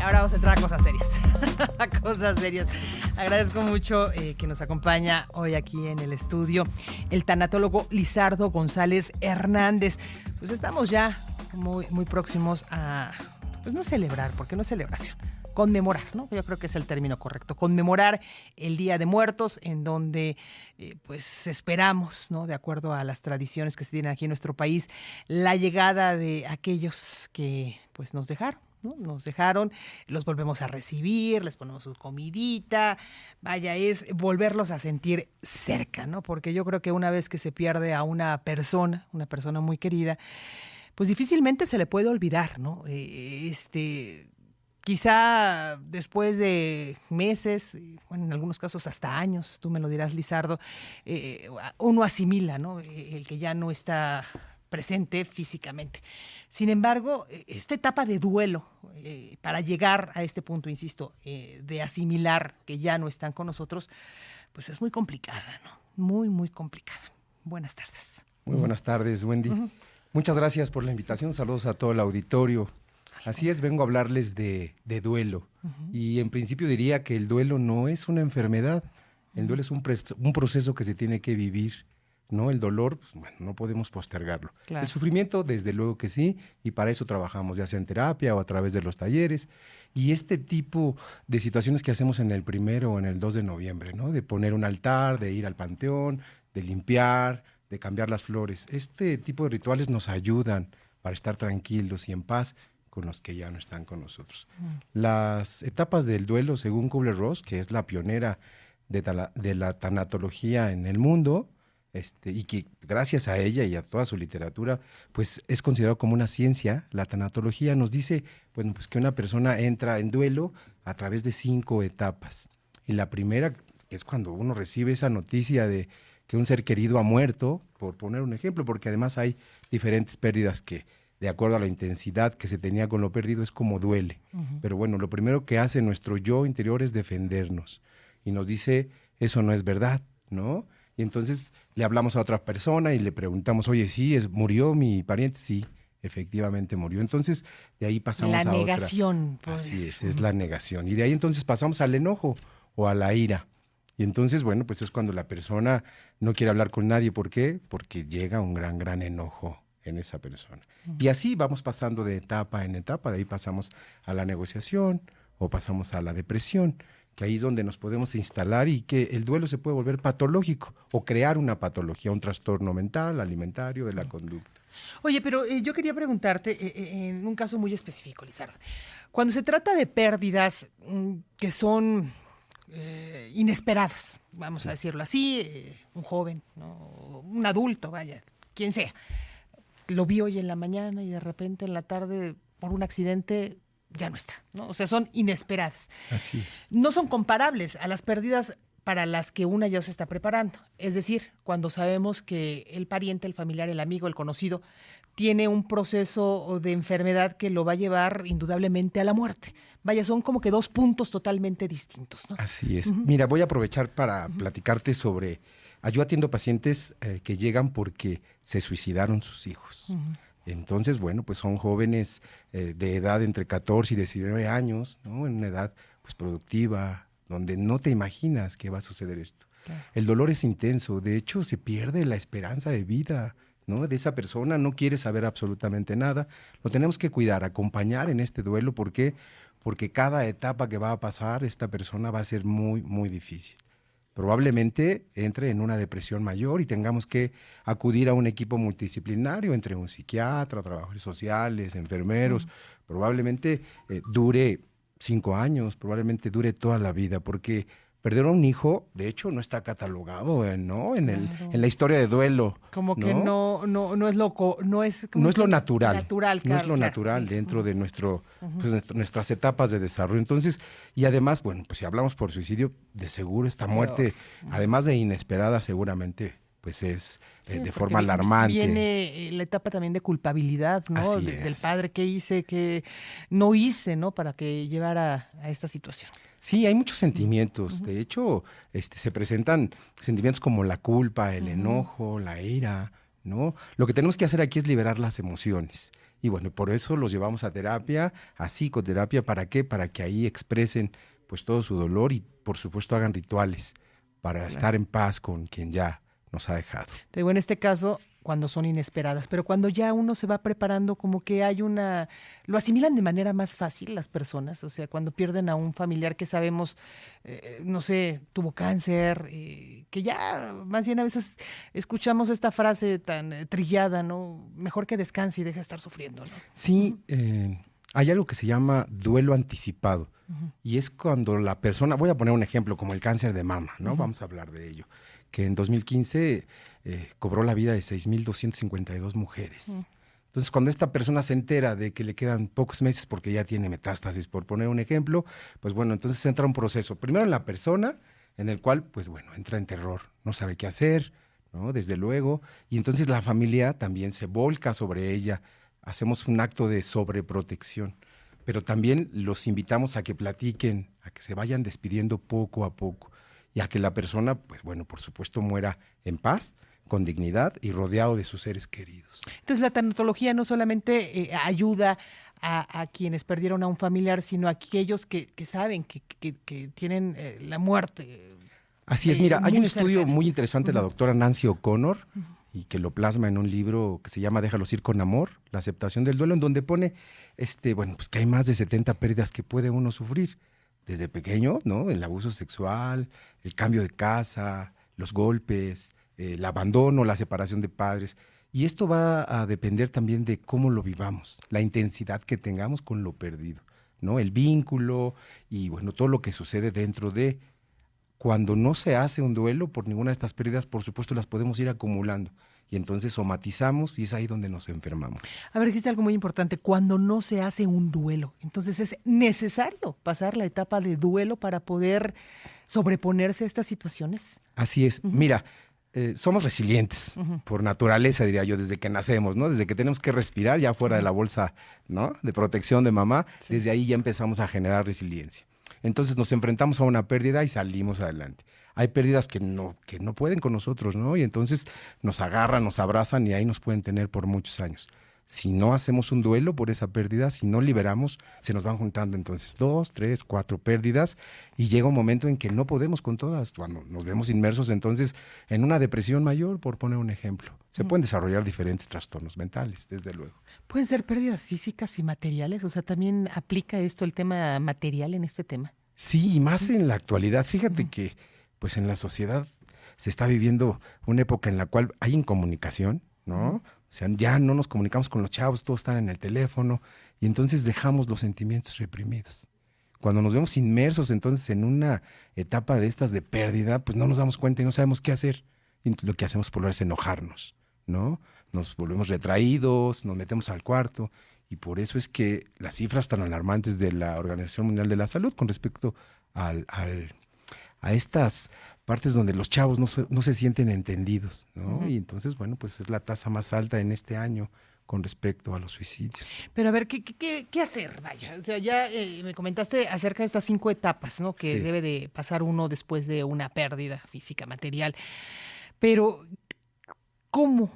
ahora vamos a entrar a cosas serias. A cosas serias. Agradezco mucho que nos acompaña hoy aquí en el estudio el tanatólogo Lizardo González Hernández. Pues estamos ya muy próximos a, pues no celebrar, porque no es celebración, conmemorar, ¿no? Yo creo que es el término correcto, conmemorar el Día de Muertos, en donde pues esperamos, ¿no? De acuerdo a las tradiciones que se tienen aquí en nuestro país, la llegada de aquellos que pues nos dejaron, ¿no? Nos dejaron, los volvemos a recibir, les ponemos su comidita, vaya, es volverlos a sentir cerca, ¿no? Porque yo creo que una vez que se pierde a una persona muy querida, pues difícilmente se le puede olvidar, ¿no? Quizá después de meses, bueno, en algunos casos hasta años, tú me lo dirás, Lizardo, uno asimila, ¿no? El que ya no está presente físicamente. Sin embargo, esta etapa de duelo, para llegar a este punto, insisto, de asimilar que ya no están con nosotros, pues es muy complicada, ¿no? Muy complicada. Buenas tardes. Muy buenas tardes, Wendy. Muchas gracias por la invitación. Saludos a todo el auditorio. Así es, vengo a hablarles de duelo. Y en principio diría que el duelo no es una enfermedad. El duelo es un proceso que se tiene que vivir, ¿no? El dolor, pues, bueno, no podemos postergarlo. Claro. El sufrimiento, desde luego que sí, y para eso trabajamos, ya sea en terapia o a través de los talleres. Y este tipo de situaciones que hacemos en el 1 o en el 2 de noviembre, ¿no? De poner un altar, de ir al panteón, de limpiar, de cambiar las flores. Este tipo de rituales nos ayudan para estar tranquilos y en paz con los que ya no están con nosotros. Las etapas del duelo, según Kubler-Ross, que es la pionera de la tanatología en el mundo, y que gracias a ella y a toda su literatura, pues es considerado como una ciencia. La tanatología nos dice, bueno, pues que una persona entra en duelo a través de 5 etapas. Y la primera es cuando uno recibe esa noticia de que un ser querido ha muerto, por poner un ejemplo, porque además hay diferentes pérdidas que, de acuerdo a la intensidad que se tenía con lo perdido, es como duele. Pero bueno, lo primero que hace nuestro yo interior es defendernos. Y nos dice, eso no es verdad, ¿no? Y entonces le hablamos a otra persona y le preguntamos, oye, ¿sí murió mi pariente? Sí, efectivamente murió. Entonces, de ahí pasamos a otra. La negación. Así es la negación. Y de ahí entonces pasamos al enojo o a la ira. Y entonces, bueno, pues es cuando la persona no quiere hablar con nadie. ¿Por qué? Porque llega un gran enojo en esa persona. Y así vamos pasando de etapa en etapa. De ahí pasamos a la negociación o pasamos a la depresión, que ahí es donde nos podemos instalar y que el duelo se puede volver patológico o crear una patología, un trastorno mental, alimentario, de la conducta. Oye, pero yo quería preguntarte, en un caso muy específico, Lizardo, cuando se trata de pérdidas que son inesperadas, vamos a decirlo así, un joven, ¿no? Un adulto, vaya, quien sea, lo vi hoy en la mañana y de repente en la tarde, por un accidente, ya no está, ¿no? O sea, son inesperadas. Así es. No son comparables a las pérdidas para las que una ya se está preparando. Es decir, cuando sabemos que el pariente, el familiar, el amigo, el conocido, tiene un proceso de enfermedad que lo va a llevar indudablemente a la muerte. Vaya, son como que 2 puntos totalmente distintos, ¿no? Así es. Mira, voy a aprovechar para platicarte sobre... Yo atiendo pacientes que llegan porque se suicidaron sus hijos. Entonces, bueno, pues son jóvenes de edad entre 14 y 19 años, ¿no? En una edad pues productiva, donde no te imaginas que va a suceder esto. Claro. El dolor es intenso, de hecho se pierde la esperanza de vida, ¿no? De esa persona, no quiere saber absolutamente nada. Lo tenemos que cuidar, acompañar en este duelo. ¿Por qué? Porque cada etapa que va a pasar esta persona va a ser muy difícil. Probablemente entre en una depresión mayor y tengamos que acudir a un equipo multidisciplinario entre un psiquiatra, trabajadores sociales, enfermeros. Probablemente dure 5 años, probablemente dure toda la vida, porque perder a un hijo, de hecho, no está catalogado, ¿no? En la historia de duelo. Como que no es loco, no es lo natural. Claro, no es lo natural dentro de nuestras etapas de desarrollo. Entonces, y además, bueno, pues si hablamos por suicidio, de seguro esta muerte, además de inesperada, seguramente pues es de forma alarmante. Viene la etapa también de culpabilidad, ¿no? Del padre, ¿qué hice, qué no hice, ¿no? Para que llevara a esta situación. Sí, hay muchos sentimientos. De hecho, se presentan sentimientos como la culpa, el enojo, la ira, ¿no? Lo que tenemos que hacer aquí es liberar las emociones. Y bueno, por eso los llevamos a terapia, a psicoterapia. ¿Para qué? Para que ahí expresen pues todo su dolor y por supuesto hagan rituales para estar en paz con quien ya nos ha dejado. Te digo, en este caso, cuando son inesperadas, pero cuando ya uno se va preparando, como que hay lo asimilan de manera más fácil las personas, o sea, cuando pierden a un familiar que sabemos, no sé, tuvo cáncer, que ya más bien a veces escuchamos esta frase tan trillada, ¿no? Mejor que descanse y deje de estar sufriendo, ¿no? Sí, hay algo que se llama duelo anticipado. Y es cuando la persona, voy a poner un ejemplo como el cáncer de mama, ¿no? Vamos a hablar de ello, que en 2015 cobró la vida de 6,252 mujeres. Entonces, cuando esta persona se entera de que le quedan pocos meses porque ya tiene metástasis, por poner un ejemplo, pues bueno, entonces entra un proceso, primero en la persona, en el cual, pues bueno, entra en terror, no sabe qué hacer, ¿no? Desde luego, y entonces la familia también se volca sobre ella, hacemos un acto de sobreprotección. Pero también los invitamos a que platiquen, a que se vayan despidiendo poco a poco y a que la persona, pues bueno, por supuesto, muera en paz, con dignidad y rodeado de sus seres queridos. Entonces la tanatología no solamente ayuda a quienes perdieron a un familiar, sino a aquellos que saben que tienen la muerte. Así es, mira, hay un estudio cercana. muy interesante de la doctora Nancy O'Connor y que lo plasma en un libro que se llama Déjalos ir con amor, la aceptación del duelo, en donde pone bueno, pues que hay más de 70 pérdidas que puede uno sufrir desde pequeño, ¿no? El abuso sexual, el cambio de casa, los golpes, el abandono, la separación de padres. Y esto va a depender también de cómo lo vivamos, la intensidad que tengamos con lo perdido, ¿no? El vínculo y bueno, todo lo que sucede dentro de. Cuando no se hace un duelo por ninguna de estas pérdidas, por supuesto las podemos ir acumulando y entonces somatizamos y es ahí donde nos enfermamos. A ver, dijiste algo muy importante, cuando no se hace un duelo. Entonces es necesario pasar la etapa de duelo para poder sobreponerse a estas situaciones. Así es. Mira, somos resilientes por naturaleza, diría yo, desde que nacemos, ¿no? Desde que tenemos que respirar ya fuera de la bolsa, ¿no? De protección de mamá, desde ahí ya empezamos a generar resiliencia. Entonces nos enfrentamos a una pérdida y salimos adelante. Hay pérdidas que no pueden con nosotros, ¿no? Y entonces nos agarran, nos abrazan y ahí nos pueden tener por muchos años. Si no hacemos un duelo por esa pérdida, si no liberamos, se nos van juntando entonces 2, 3, 4 pérdidas y llega un momento en que no podemos con todas. Cuando nos vemos inmersos entonces en una depresión mayor, por poner un ejemplo. Se pueden desarrollar diferentes trastornos mentales, desde luego. ¿Pueden ser pérdidas físicas y materiales? O sea, ¿también aplica esto el tema material en este tema? Sí, y más en la actualidad. Fíjate que pues en la sociedad se está viviendo una época en la cual hay incomunicación, ¿no? O sea, ya no nos comunicamos con los chavos, todos están en el teléfono y entonces dejamos los sentimientos reprimidos. Cuando nos vemos inmersos entonces en una etapa de estas de pérdida, pues no nos damos cuenta y no sabemos qué hacer. Y lo que hacemos por lo es enojarnos, ¿no? Nos volvemos retraídos, nos metemos al cuarto y por eso es que las cifras tan alarmantes de la Organización Mundial de la Salud con respecto a estas partes donde los chavos no se sienten entendidos, ¿no? Y entonces, bueno, pues es la tasa más alta en este año con respecto a los suicidios. Pero a ver, ¿qué hacer? Vaya, o sea, ya me comentaste acerca de estas 5 etapas, ¿no? Que debe de pasar uno después de una pérdida física, material. Pero, ¿cómo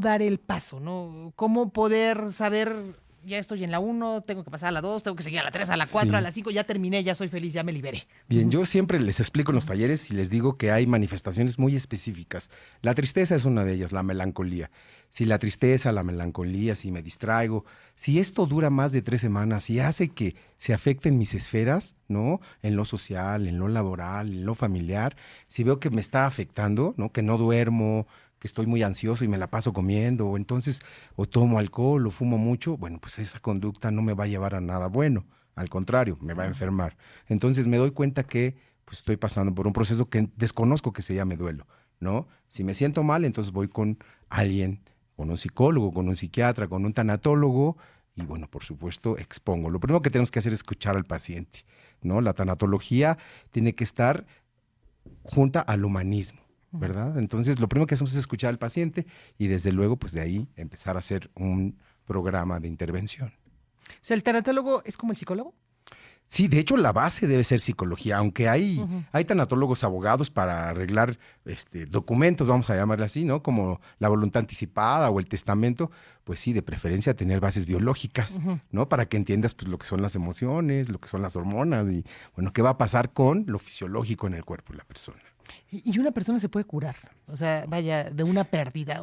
dar el paso, ¿no? ¿Cómo poder saber, ya estoy en la 1, tengo que pasar a la 2, tengo que seguir a la 3, a la 4, a la 5, ya terminé, ya soy feliz, ya me liberé? Bien, yo siempre les explico en los talleres y les digo que hay manifestaciones muy específicas. La tristeza es una de ellas, la melancolía. Si la tristeza, la melancolía, si me distraigo, si esto dura más de 3 semanas y hace que se afecten mis esferas, ¿no? En lo social, en lo laboral, en lo familiar, si veo que me está afectando, ¿no? Que no duermo, que estoy muy ansioso y me la paso comiendo, o entonces o tomo alcohol o fumo mucho, bueno, pues esa conducta no me va a llevar a nada bueno, al contrario, me va a enfermar. Entonces me doy cuenta que pues estoy pasando por un proceso que desconozco que se llame duelo, ¿no? Si me siento mal, entonces voy con alguien, con un psicólogo, con un psiquiatra, con un tanatólogo y bueno, por supuesto, expongo. Lo primero que tenemos que hacer es escuchar al paciente, ¿no? La tanatología tiene que estar junta al humanismo, ¿verdad? Entonces, lo primero que hacemos es escuchar al paciente y desde luego, pues de ahí empezar a hacer un programa de intervención. O sea, ¿el tanatólogo es como el psicólogo? Sí, de hecho la base debe ser psicología, aunque hay tanatólogos abogados para arreglar documentos, vamos a llamarle así, ¿no? Como la voluntad anticipada o el testamento, pues sí, de preferencia tener bases biológicas, ¿no? Para que entiendas pues lo que son las emociones, lo que son las hormonas y, bueno, qué va a pasar con lo fisiológico en el cuerpo de la persona. Y una persona se puede curar, o sea, vaya, de una pérdida,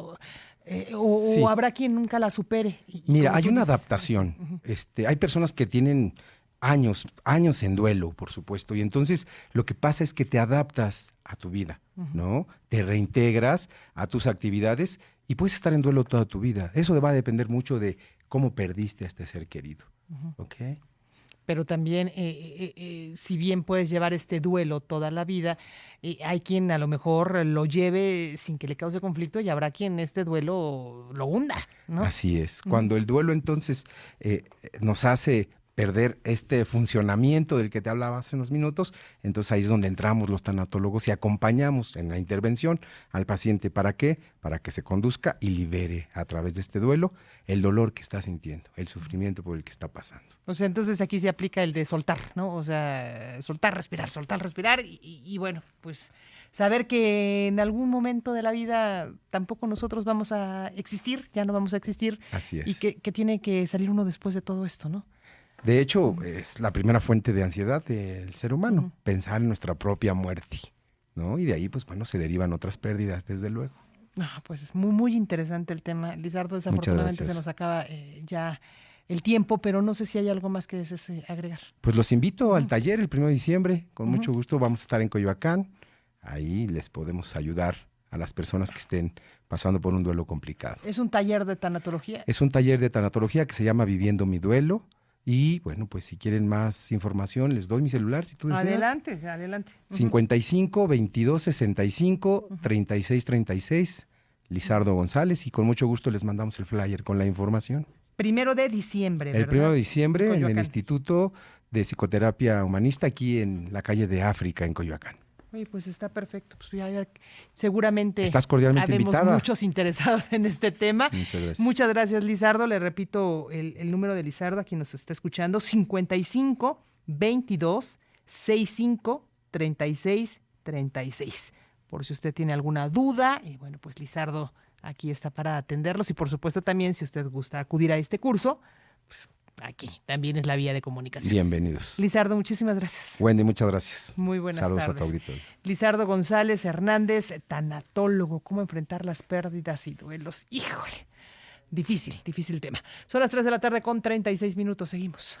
Sí. o habrá quien nunca la supere. Mira, como hay tú una dices, adaptación. Hay personas que tienen años en duelo, por supuesto, y entonces lo que pasa es que te adaptas a tu vida, ¿no? Te reintegras a tus actividades y puedes estar en duelo toda tu vida. Eso va a depender mucho de cómo perdiste a este ser querido, ¿ok? pero también, si bien puedes llevar este duelo toda la vida, hay quien a lo mejor lo lleve sin que le cause conflicto y habrá quien este duelo lo hunda, ¿no? Así es. Cuando el duelo entonces nos hace perder este funcionamiento del que te hablaba hace unos minutos, entonces ahí es donde entramos los tanatólogos y acompañamos en la intervención al paciente. ¿Para qué? Para que se conduzca y libere a través de este duelo el dolor que está sintiendo, el sufrimiento por el que está pasando. O sea, entonces aquí se aplica el de soltar, ¿no? O sea, soltar, respirar y bueno, pues saber que en algún momento de la vida tampoco nosotros vamos a existir, ya no vamos a existir. Así es. Y que tiene que salir uno después de todo esto, ¿no? De hecho, es la primera fuente de ansiedad del ser humano, pensar en nuestra propia muerte, ¿no? Y de ahí, pues bueno, se derivan otras pérdidas, desde luego. Pues es muy, muy interesante el tema. Lizardo, desafortunadamente se nos acaba ya el tiempo, pero no sé si hay algo más que desees agregar. Pues los invito al taller el 1 de diciembre, con mucho gusto vamos a estar en Coyoacán, ahí les podemos ayudar a las personas que estén pasando por un duelo complicado. ¿Es un taller de tanatología? Es un taller de tanatología que se llama Viviendo mi Duelo. Y bueno, pues si quieren más información, les doy mi celular si tú deseas. Adelante. 55 22 65 36 36, Lizardo González, y con mucho gusto les mandamos el flyer con la información. 1 de diciembre, ¿verdad? El 1 de diciembre en el Coyoacán. Instituto de Psicoterapia Humanista, aquí en la calle de África, en Coyoacán. Oye, pues está perfecto. Pues ya seguramente Estás cordialmente habemos invitada. muchos interesados en este tema. Muchas gracias. Muchas gracias, Lizardo. Le repito el número de Lizardo a quien nos está escuchando: 55 22 65 36 36. Por si usted tiene alguna duda, y bueno, pues Lizardo aquí está para atenderlos. Y por supuesto también, si usted gusta acudir a este curso, pues aquí también es la vía de comunicación. Bienvenidos. Lizardo, muchísimas gracias. Wendy, muchas gracias. Muy buenas Saludos tardes. a tu auditorio. Lizardo González Hernández, tanatólogo, cómo enfrentar las pérdidas y duelos. Híjole, difícil tema. Son las 3 de la tarde con 36 minutos, seguimos.